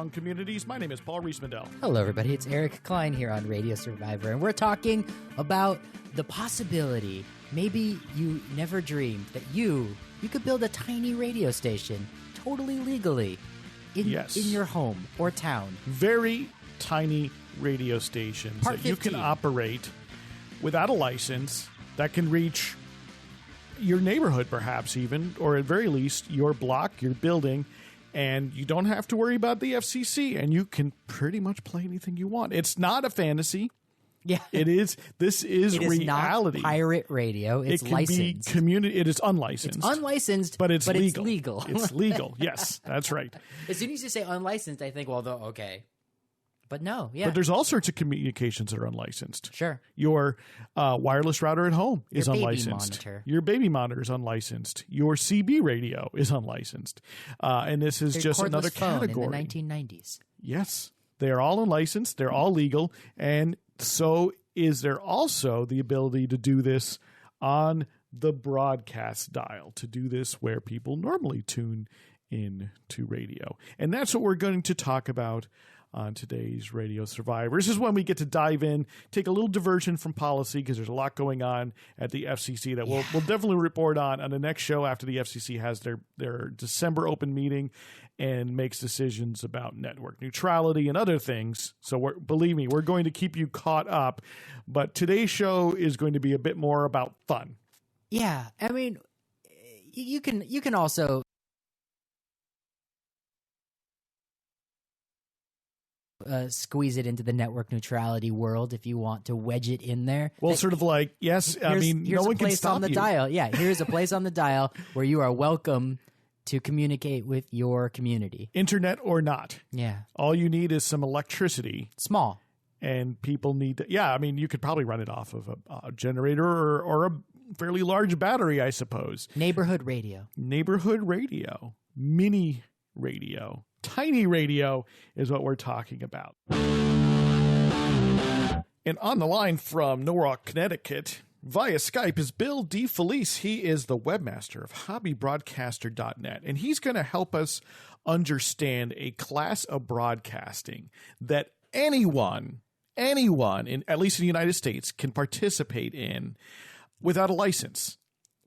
Young Communities. My name is Paul Rees-Mandel. Hello, everybody. It's Eric Klein here on Radio Survivor, and we're talking about the possibility, maybe you never dreamed, that you could build a tiny radio station totally legally in your home or town. Very tiny radio stations Part that you 15. can operate without a license that can reach your neighborhood, perhaps even, or at very least your block, your building, and you don't have to worry about the FCC, and you can pretty much play anything you want. It's not a fantasy. Yeah, it is. This is it reality. Is not pirate radio. It's licensed. It is unlicensed. It's unlicensed, but it's legal. It's legal. It's legal. Yes, that's right. As soon as you say unlicensed, I think, well, okay. But no, yeah. But there's all sorts of communications that are unlicensed. Sure. Your wireless router at home is your unlicensed. Baby monitor. Your baby monitor is unlicensed. Your CB radio is unlicensed. And this is just another category. In the 1990s. Yes. They are all unlicensed. They're all legal. And so is there also the ability to do this on the broadcast dial, to do this where people normally tune in to radio. And that's what we're going to talk about on today's Radio Survivor. This is when we get to dive in, take a little diversion from policy, because there's a lot going on at the FCC that we'll definitely report on the next show after the FCC has their December open meeting and makes decisions about network neutrality and other things. So believe me, we're going to keep you caught up. But today's show is going to be a bit more about fun. Yeah, I mean, you can also squeeze it into the network neutrality world if you want to wedge it in there. Well, sort of like, yes, I mean, no one can stop you. Here's a place on the dial. Yeah, here's a place on the dial where you are welcome to communicate with your community. Internet or not. Yeah. All you need is some electricity. Small. And people need to, I mean, you could probably run it off of a generator or a fairly large battery, I suppose. Neighborhood radio. Neighborhood radio. Mini radio. Tiny radio is what we're talking about. And on the line from Norwalk, Connecticut, via Skype is Bill DeFelice. He is the webmaster of hobbybroadcaster.net, and he's going to help us understand a class of broadcasting that anyone, at least in the United States, can participate in without a license.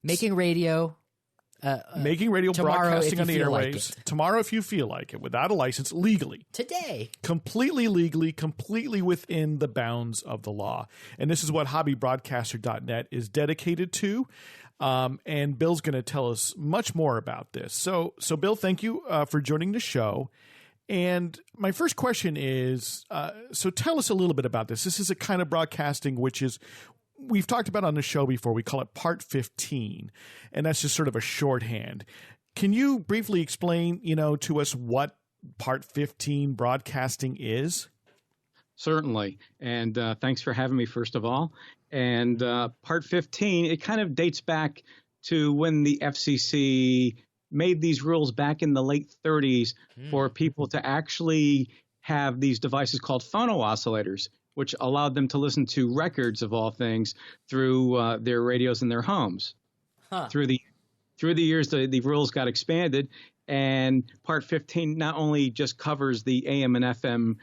Making radio broadcasting on the airwaves tomorrow if you feel like it, without a license, legally. Today. Completely legally, completely within the bounds of the law. And this is what hobbybroadcaster.net is dedicated to. And Bill's going to tell us much more about this. So Bill, thank you for joining the show. And my first question is, so tell us a little bit about this. This is a kind of broadcasting which is, we've talked about on the show before, we call it Part 15, and that's just sort of a shorthand. Can you briefly explain, to us what Part 15 broadcasting is? Certainly. And thanks for having me, first of all. And Part 15, it kind of dates back to when the FCC made these rules back in the late 30s for people to actually have these devices called phono oscillators, which allowed them to listen to records of all things through their radios in their homes. Through the years, the rules got expanded, and Part 15 not only just covers the AM and FM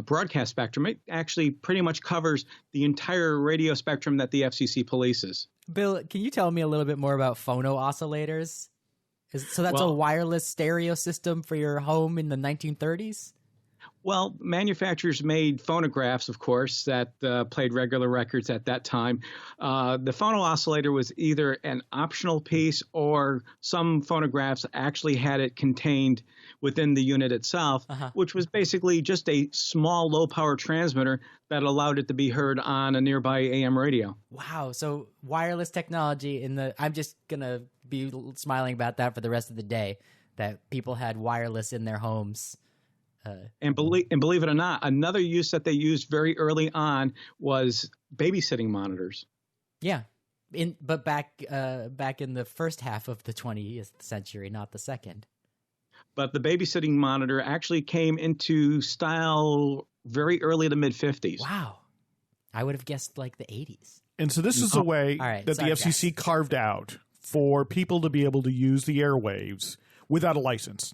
broadcast spectrum, it actually pretty much covers the entire radio spectrum that the FCC polices. Bill, can you tell me a little bit more about phono oscillators? So that's a wireless stereo system for your home in the 1930s? Well, manufacturers made phonographs, of course, that played regular records at that time. The phono oscillator was either an optional piece, or some phonographs actually had it contained within the unit itself, which was basically just a small low-power transmitter that allowed it to be heard on a nearby AM radio. Wow. So wireless technology I'm just going to be smiling about that for the rest of the day, that people had wireless in their homes. And believe it or not, another use that they used very early on was babysitting monitors. Yeah, but back in the first half of the 20th century, not the second. But the babysitting monitor actually came into style very early to mid-50s. Wow. I would have guessed like the 80s. And so this is a way that the FCC carved out for people to be able to use the airwaves without a license.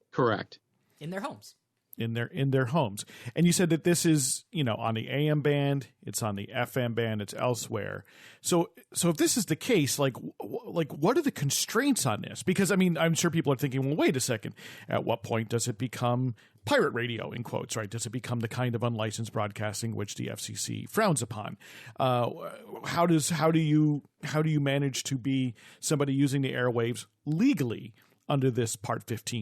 Correct. In their homes. in their homes. And you said that this is, on the AM band, it's on the FM band, it's elsewhere. So if this is the case, like what are the constraints on this? Because I'm sure people are thinking, well, wait a second, at what point does it become pirate radio, in quotes, right? Does it become the kind of unlicensed broadcasting which the FCC frowns upon? How do you manage to be somebody using the airwaves legally under this Part 15